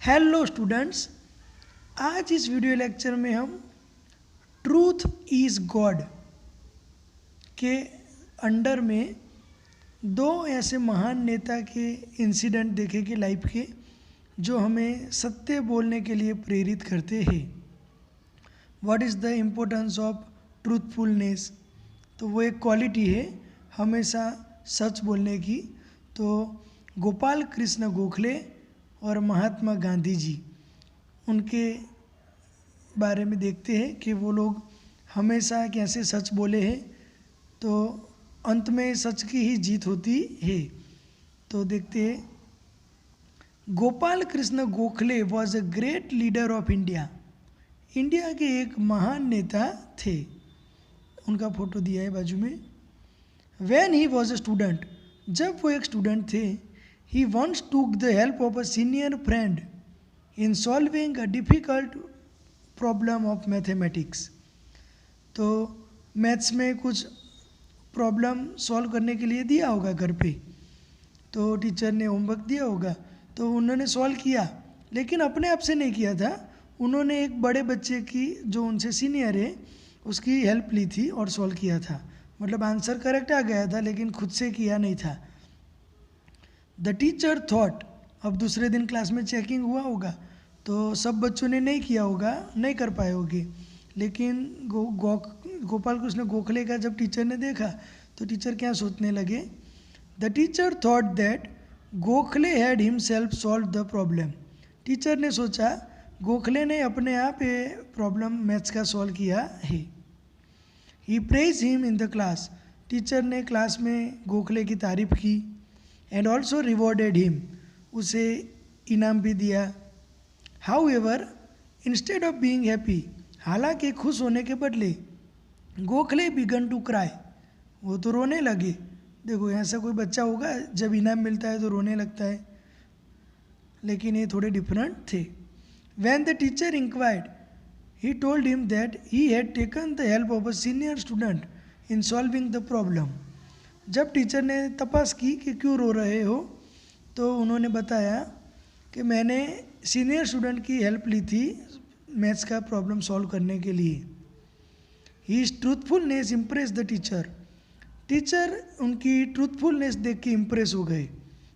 Hello students, आज इस video lecture में हम ट्रूथ इज़ गॉड के अंडर में दो ऐसे महान नेता के इंसिडेंट देखेंगे लाइफ के, जो हमें सत्य बोलने के लिए प्रेरित करते हैं। What is the importance of truthfulness? तो वो एक क्वालिटी है हमेशा सच बोलने की। तो गोपाल कृष्ण गोखले और महात्मा गांधी जी, उनके बारे में देखते हैं कि वो लोग हमेशा कैसे सच बोले हैं, तो अंत में सच की ही जीत होती है। तो देखते हैं। Gopal Krishna Gokhale was a great leader of India. India के एक महान नेता थे। उनका फोटो दिया है बाजू में। When he was a student, जब वो एक स्टूडेंट थे, he once took the help of a senior friend in solving a difficult problem of mathematics. तो मैथ्स में कुछ प्रॉब्लम सॉल्व करने के लिए दिया होगा घर पे, तो टीचर ने होमवर्क दिया होगा, तो उन्होंने सॉल्व किया, लेकिन अपने आप से नहीं किया था। उन्होंने एक बड़े बच्चे की, जो उनसे सीनियर है, उसकी हेल्प ली थी और सॉल्व किया था। मतलब आंसर करेक्ट आ गया था, लेकिन खुद से किया नहीं था। द टीचर थॉट, अब दूसरे दिन क्लास में चेकिंग हुआ होगा, तो सब बच्चों ने नहीं किया होगा, नहीं कर पाए होंगे, लेकिन गोपाल कृष्ण गोखले का जब टीचर ने देखा, तो टीचर क्या सोचने लगे? The teacher thought that Gokhale had himself solve the problem. Teacher ने सोचा गोखले ने अपने आप ये प्रॉब्लम मैथ्स का सॉल्व किया है। He praise him in the class. Teacher ने क्लास में गोखले की तारीफ की। एंड ऑल्सो रिवॉर्डेड हिम, उसे इनाम भी दिया। How ever, instead of being happy, हालांकि खुश होने के बदले, गोखले बिगन टू क्राई, वो तो रोने लगे। देखो, ऐसा कोई बच्चा होगा जब इनाम मिलता है तो रोने लगता है, लेकिन ये थोड़े डिफरेंट थे। When the teacher inquired, he told him that he had taken the help of a senior student in solving the problem. जब टीचर ने तपास की कि क्यों रो रहे हो, तो उन्होंने बताया कि मैंने सीनियर स्टूडेंट की हेल्प ली थी मैथ्स का प्रॉब्लम सॉल्व करने के लिए। He truthfulness impress the teacher. Teacher उनकी ट्रूथफुलनेस देख के इम्प्रेस हो गए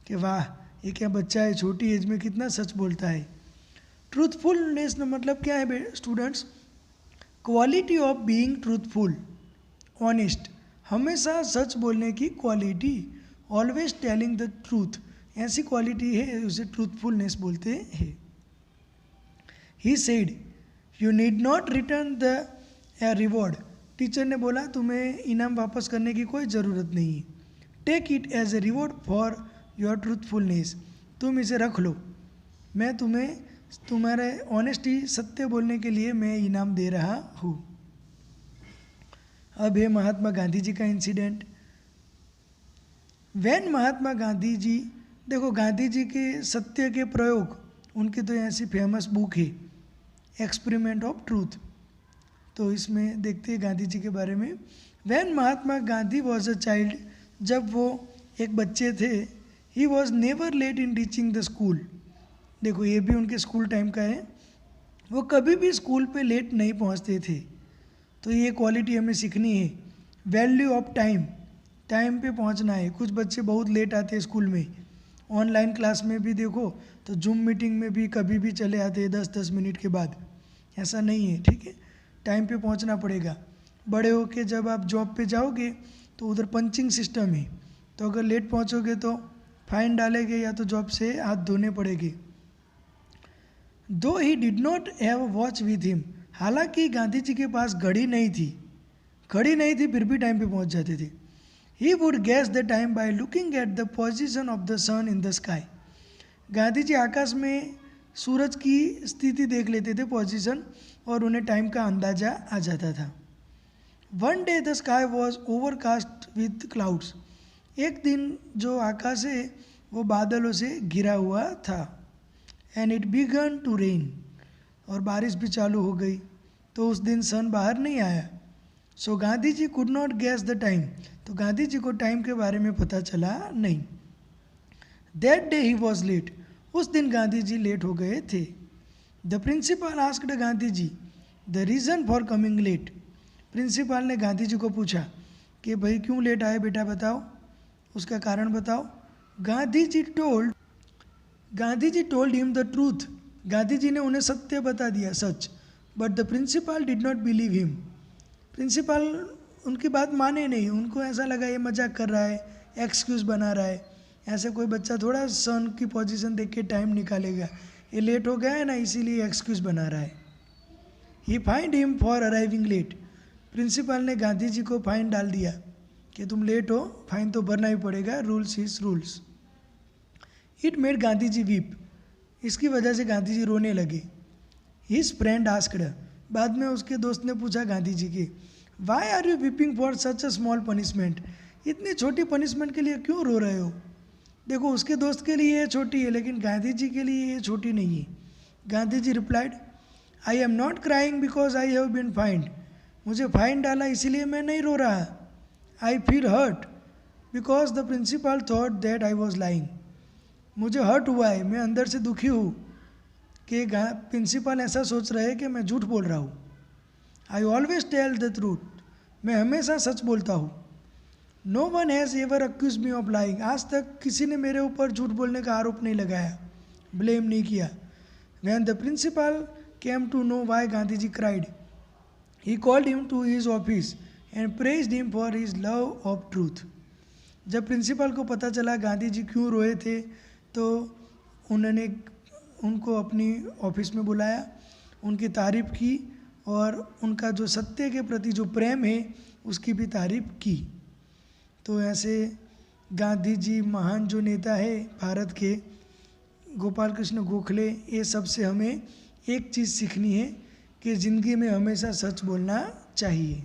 कि वाह, ये क्या बच्चा है, छोटी एज में कितना सच बोलता है। ट्रूथफुलनेस का मतलब क्या है students? Quality of being truthful, honest, हमेशा सच बोलने की quality. Always telling the truth, ऐसी क्वालिटी है, उसे ट्रूथफुलनेस बोलते हैं। He said you need not return the reward. Teacher ने बोला तुम्हें इनाम वापस करने की कोई ज़रूरत नहीं है। Take it as a reward for your truthfulness, तुम इसे रख लो, मैं तुम्हें तुम्हारे ऑनेस्टी, सत्य बोलने के लिए मैं इनाम दे रहा हूँ। अब है महात्मा गांधी जी का इंसिडेंट। वैन महात्मा गांधी जी, देखो गांधी जी के सत्य के प्रयोग, उनकी तो ऐसी फेमस बुक है एक्सपेरिमेंट ऑफ ट्रूथ। तो इसमें देखते हैं गांधी जी के बारे में। When Mahatma Gandhi was a child, जब वो एक बच्चे थे, he was never late in reaching the school. देखो, ये भी उनके स्कूल टाइम का है। वो कभी भी स्कूल पे लेट नहीं पहुंचते थे। तो ये क्वालिटी हमें सीखनी है। वैल्यू ऑफ टाइम, टाइम पे पहुंचना है। कुछ बच्चे बहुत लेट आते हैं स्कूल में। ऑनलाइन क्लास में भी देखो तो जूम मीटिंग में भी कभी भी चले आते हैं 10-10 मिनट के बाद। ऐसा नहीं है, ठीक है, टाइम पे पहुंचना पड़ेगा। बड़े होके जब आप जॉब पे जाओगे तो उधर पंचिंग सिस्टम है, तो अगर लेट पहुंचोगे तो फाइन डालेंगे या तो जॉब से हाथ धोने पड़ेंगे। दो he did not have watch with him, हालांकि गांधी जी के पास घड़ी नहीं थी, फिर भी टाइम पे पहुंच जाते थे। He would guess the time by looking at the position of the sun in the sky. Gandhi ji आकाश में सूरज की स्थिति देख लेते थे, पोजीशन, और उन्हें टाइम का अंदाजा आ जाता था। One day the sky was overcast with clouds. एक दिन जो आकाश है वो बादलों से घिरा हुआ था। And it began to rain, और बारिश भी चालू हो गई। तो उस दिन सन बाहर नहीं आया। So Gandhi ji could not guess the time, तो गांधी जी को टाइम के बारे में पता चला नहीं। That day he was late, उस दिन गांधी जी लेट हो गए थे। The principal asked Gandhi ji the reason for coming late. Principal ने गांधी जी को पूछा कि भाई क्यों लेट आए बेटा, बताओ, उसका कारण बताओ। Gandhi ji told him the truth. Gandhi ji ने उन्हें सत्य बता दिया, सच। But the principal did not believe him. Principal उनकी बात माने नहीं, उनको ऐसा लगा ये मजाक कर रहा है, एक्सक्यूज़ बना रहा है। ऐसे कोई बच्चा थोड़ा सन की पोजीशन देख के टाइम निकालेगा, ये लेट हो गया है ना इसीलिए एक्सक्यूज़ बना रहा है। He fined him for arriving late. Principal ने गांधी जी को फाइन डाल दिया कि तुम लेट हो, फाइन तो भरना ही पड़ेगा, rules is rules. It made Gandhi ji weep. इसकी वजह से गांधी जी रोने लगे। His friend asked. बाद में उसके दोस्त ने पूछा गांधी जी के, why are you weeping for such a small punishment. इतनी छोटी पनिशमेंट के लिए क्यों रो रहे हो। देखो उसके दोस्त के लिए ये छोटी है लेकिन गांधी जी के लिए ये छोटी नहीं है। Gandhi ji replied, I am not crying because I have been fined. मुझे फाइन डाला इसीलिए मैं नहीं रो रहा। I feel hurt because the principal thought that I was lying. मुझे हर्ट हुआ है, मैं अंदर से दुखी हूँ कि प्रिंसिपल ऐसा सोच रहे हैं कि मैं झूठ बोल रहा हूँ। I always tell the truth. मैं हमेशा सच बोलता हूँ। No one has ever accuse me of lying. आज तक किसी ने मेरे ऊपर झूठ बोलने का आरोप नहीं लगाया, ब्लेम नहीं किया। When the principal came to know why Gandhi ji cried, he called him to his office and praised him for his love of truth. जब प्रिंसिपल को पता चला गांधी जी क्यों रोए थे तो उन्होंने उनको अपनी ऑफिस में बुलाया, उनकी तारीफ़ की और उनका जो सत्य के प्रति जो प्रेम है उसकी भी तारीफ़ की। तो ऐसे गांधी जी महान जो नेता है भारत के, गोपाल कृष्ण गोखले, ये सब से हमें एक चीज़ सीखनी है कि ज़िंदगी में हमेशा सच बोलना चाहिए।